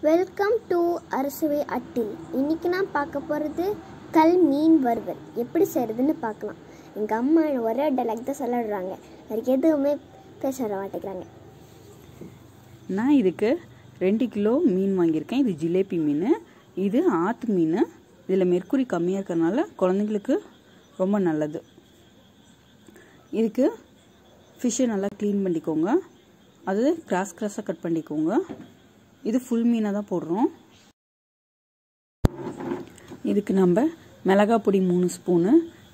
Welcome to அறுசுவை அட்டில். இன்றைக்கி நான் பார்க்க போகிறது கல் மீன் வறுவல் எப்படி செய்கிறதுன்னு பார்க்கலாம். எங்கள் அம்மா ஒரே டைலாக் தான் சொல்லிடுறாங்க, அதுக்கு எதுவுமே பேச வர மாட்டேங்கிறாங்க. நான் இதுக்கு 2 கிலோ மீன் வாங்கியிருக்கேன். இது ஜிலேபி மீன், இது ஆற்று மீன். இதில் மெர்க்குரி கம்மியாக இருக்கிறதுனால குழந்தைங்களுக்கு ரொம்ப நல்லது. இதுக்கு ஃபிஷ்ஷை நல்லா க்ளீன் பண்ணிக்கோங்க, அது கிராஸாக கட் பண்ணிக்கோங்க. இது ஃபுல் மீனாக தான் போடுறோம். இதுக்கு நம்ம மிளகாய் பொடி 3 ஸ்பூனு,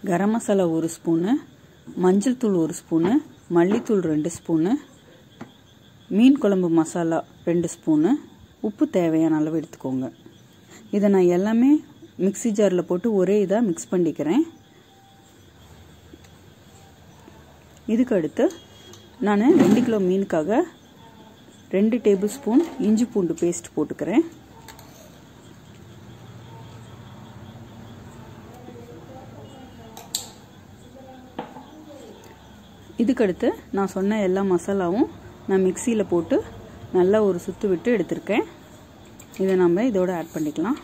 கரம் மசாலா 1 ஸ்பூனு, மஞ்சள் தூள் 1 ஸ்பூனு, மல்லித்தூள் 2 ஸ்பூனு, மீன் குழம்பு மசாலா 2 ஸ்பூனு, உப்பு தேவையான அளவு எடுத்துக்கோங்க. இதை நான் எல்லாமே மிக்ஸி ஜாரில் போட்டு ஒரே இதாக மிக்ஸ் பண்ணிக்கிறேன். இதுக்கு அடுத்து நான் 2 கிலோ மீனுக்காக 2 டேபிள் ஸ்பூன் இஞ்சி பூண்டு பேஸ்ட் போட்டுக்கிறேன். இதுக்கடுத்து நான் சொன்ன எல்லா மசாலாவும் நான் மிக்சியில் போட்டு நல்லா ஒரு சுத்து விட்டு எடுத்திருக்கேன். இதை நம்ம இதோட ஆட் பண்ணிக்கலாம்.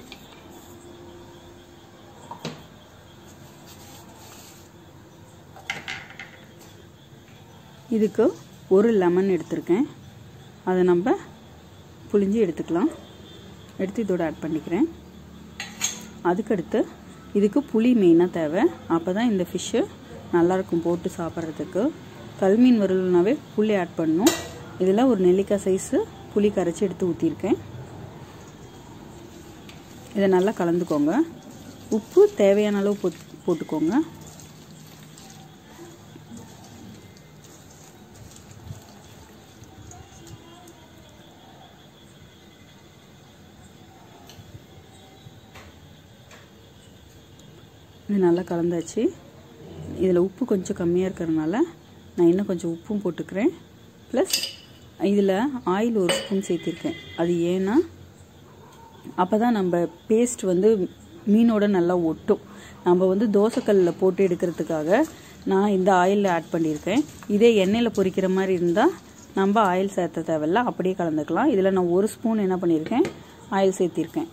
இதுக்கு ஒரு லெமன் எடுத்திருக்கேன், அதை நம்ம புளிஞ்சு எடுத்துக்கலாம். எடுத்து இதோட ஆட் பண்ணிக்கிறேன். அதுக்கடுத்து இதுக்கு புளி மெயினாக தேவை, அப்போ தான் இந்த ஃபிஷ்ஷு நல்லாயிருக்கும் போட்டு சாப்பிட்றதுக்கு. கல்மீன் வறுவல்னாவே புளி ஆட் பண்ணணும். இதில் ஒரு நெல்லிக்காய் சைஸு புளி கரைச்சி எடுத்து ஊற்றிருக்கேன். இதை நல்லா கலந்துக்கோங்க. உப்பு தேவையான அளவு போட்டுக்கோங்க. இது நல்லா கலந்தாச்சு. இதில் உப்பு கொஞ்சம் கம்மியாக இருக்கிறதுனால நான் இன்னும் கொஞ்சம் உப்பும் போட்டுக்கிறேன். ப்ளஸ் இதில் ஆயில் 1 ஸ்பூன் சேர்த்திருக்கேன். அது ஏன்னா அப்போ தான் நம்ம பேஸ்ட் மீனோட நல்லா ஒட்டும். நம்ம தோசைக்கல்லில் போட்டு எடுக்கிறதுக்காக நான் இந்த ஆயிலில் ஆட் பண்ணியிருக்கேன். இதே எண்ணெயில் பொரிக்கிற மாதிரி இருந்தால் நம்ம ஆயில் சேர்த்த தேவையில்ல, அப்படியே கலந்துக்கலாம். இதில் நான் 1 ஸ்பூன் என்ன பண்ணியிருக்கேன், ஆயில் சேர்த்திருக்கேன்.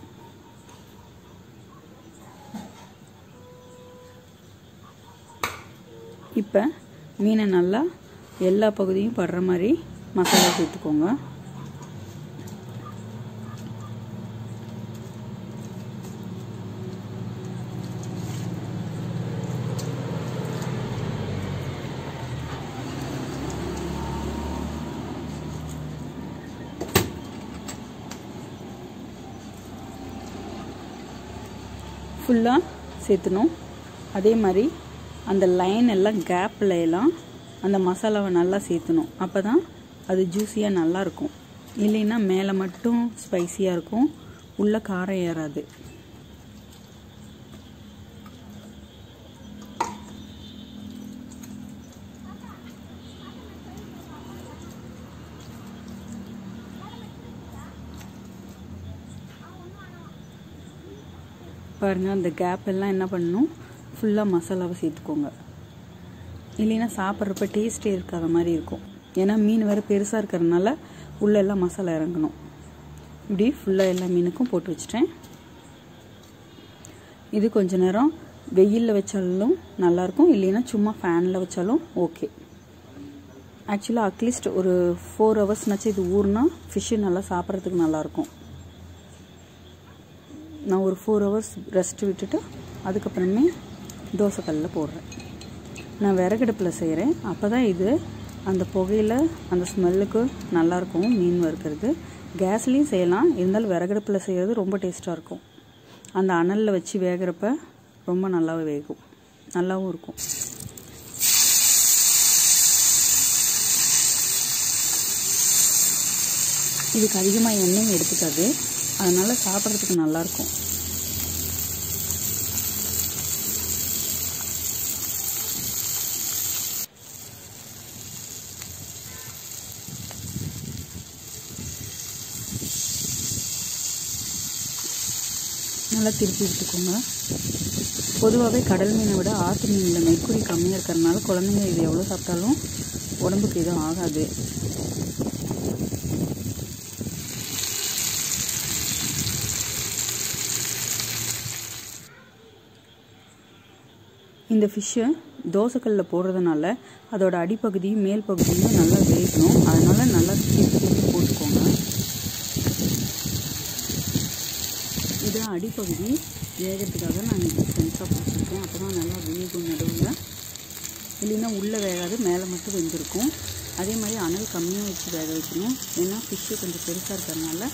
இப்போ மீனை நல்லா எல்லா பகுதியும் படுற மாதிரி மசாலா சேர்த்துக்கோங்க. ஃபுல்லாக சேர்த்துணும். அதே மாதிரி அந்த லைன் எல்லாம் கேப்பில் எல்லாம் அந்த மசாலாவை நல்லா சேர்த்துணும். அப்போ தான் அது ஜூஸியாக நல்லாயிருக்கும். இல்லைன்னா மேலே மட்டும் ஸ்பைஸியாக இருக்கும், உள்ள காரம் ஏறாது. பாருங்கள், அந்த கேப் எல்லாம் என்ன பண்ணணும், ஃபுல்லாக மசாலாவை சேர்த்துக்கோங்க. இல்லைன்னா சாப்பிட்றப்ப டேஸ்ட்டே இருக்காத மாதிரி இருக்கும். ஏன்னா மீன் வேறு பெருசாக இருக்கிறதுனால உள்ளே எல்லாம் மசாலா இறங்கணும். இப்படி ஃபுல்லாக எல்லா மீனுக்கும் போட்டு வச்சிட்டேன். இது கொஞ்ச நேரம் வெயிலில் வச்சாலும் நல்லாயிருக்கும், இல்லைன்னா சும்மா ஃபேனில் வச்சாலும் ஓகே. ஆக்சுவலாக அட்லீஸ்ட் ஒரு 4 ஹவர்ஸ்னாச்சும் இது ஊறினா ஃபிஷ்ஷு நல்லா சாப்பிட்றதுக்கு நல்லாயிருக்கும். நான் ஒரு 4 ஹவர்ஸ் ரெஸ்ட் விட்டுட்டு அதுக்கப்புறமே தோசைக்கல்லில் போடுறேன். நான் விறகடுப்பில் செய்கிறேன், அப்போ தான் இது அந்த புகையில் அந்த ஸ்மெல்லுக்கு நல்லாயிருக்கும் மீன் வறுக்கிறது. கேஸ்லேயும் செய்யலாம், இருந்தாலும் விறகடுப்பில் செய்கிறது ரொம்ப டேஸ்ட்டாக இருக்கும். அந்த அனலில் வச்சு வேகிறப்ப ரொம்ப நல்லாவே வேகும், நல்லாவும் இருக்கும். இதுக்கு அதிகமாக எண்ணெயும் எடுத்துக்காது, அதனால் சாப்பிட்றதுக்கு நல்லாயிருக்கும். நல்லா திருப்பி எடுத்துக்கோங்க. பொதுவாகவே கடல் மீனை விட ஆற்று மீனில் மெர்க்குரி கம்மியாக இருக்கிறதுனால குழந்தைங்க இது எவ்வளோ சாப்பிட்டாலும் உடம்புக்கு எதுவும் ஆகாது. இந்த ஃபிஷ்ஷை தோசைக்கல்லில் போடுறதுனால அதோட அடிப்பகுதியும் மேல் பகுதியும் நல்லா வேகணும். அதனால் நல்லா திருப்பி போட்டுக்கோங்க. இது அடிப்பகுதி வேகிறதுக்காக நான் இது சென்ஸாக போட்டிருக்கேன். அப்போ தான் நல்லா வேகும் நடுவில். இல்லைன்னா உள்ளே வேகாது, மேலே மட்டும் வெந்திருக்கும். அதே மாதிரி அனல் கம்மியாக வச்சு வேக வைக்கணும். ஏன்னா ஃபிஷ்ஷு கொஞ்சம் பெருசாக இருக்கிறதுனால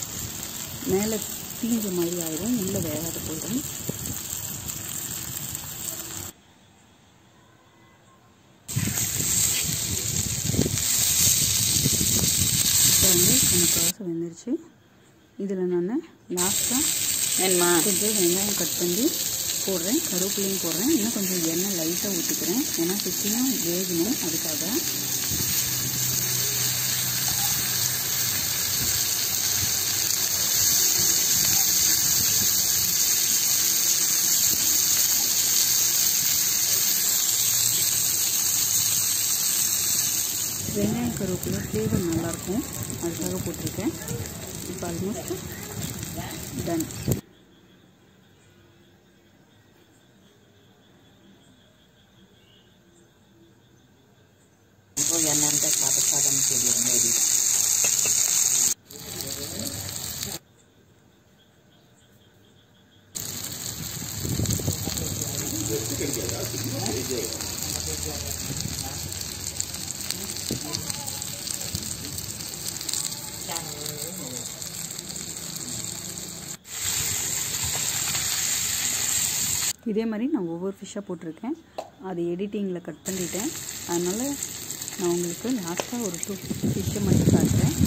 மேலே தீஞ்ச மாதிரி ஆயிடும், உள்ளே வேகாத போயிடும். முக்கால்வாசி வெந்துருச்சு. இதில் நான் லாஸ்ட்டாக கொஞ்சம் வெங்காயம் கட் பண்ணி போடுறேன், கருவேப்பிலையும் போடுறேன். இன்னும் கொஞ்சம் எண்ணெய் லைட்டாக ஊற்றிக்கிறேன், ஏன்னா ஃபிஷ்ஷையும் வேகணும். அதுக்காக வெங்காயம் கருவேப்பிலை ஃப்ளேவர் நல்லாயிருக்கும், அதுக்காக போட்டிருக்கேன். இப்போ ஆல்மோஸ்ட் டன். இதே மாதிரி நான் ஒவ்வொரு ஃபிஷ்ஷாக போட்டிருக்கேன். அது எடிட்டிங்கில் கட் பண்ணிட்டேன். அதனால் நான் உங்களுக்கு லாஸ்ட்டாக ஒரு 2 ஃபிஷ்ஷை மட்டும் காட்டுறேன்.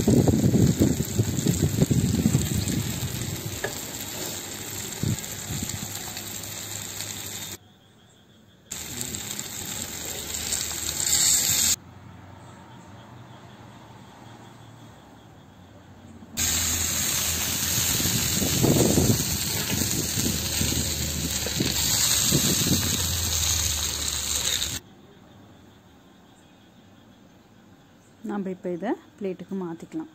நம்ம இப்போ இதை பிளேட்டுக்கு மாற்றிக்கலாம்.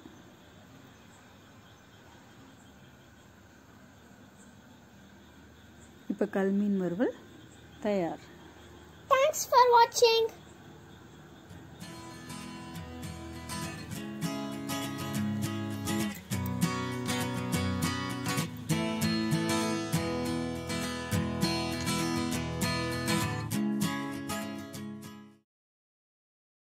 இப்போ கல் மீன் வறுவல் தயார். Thanks for watching.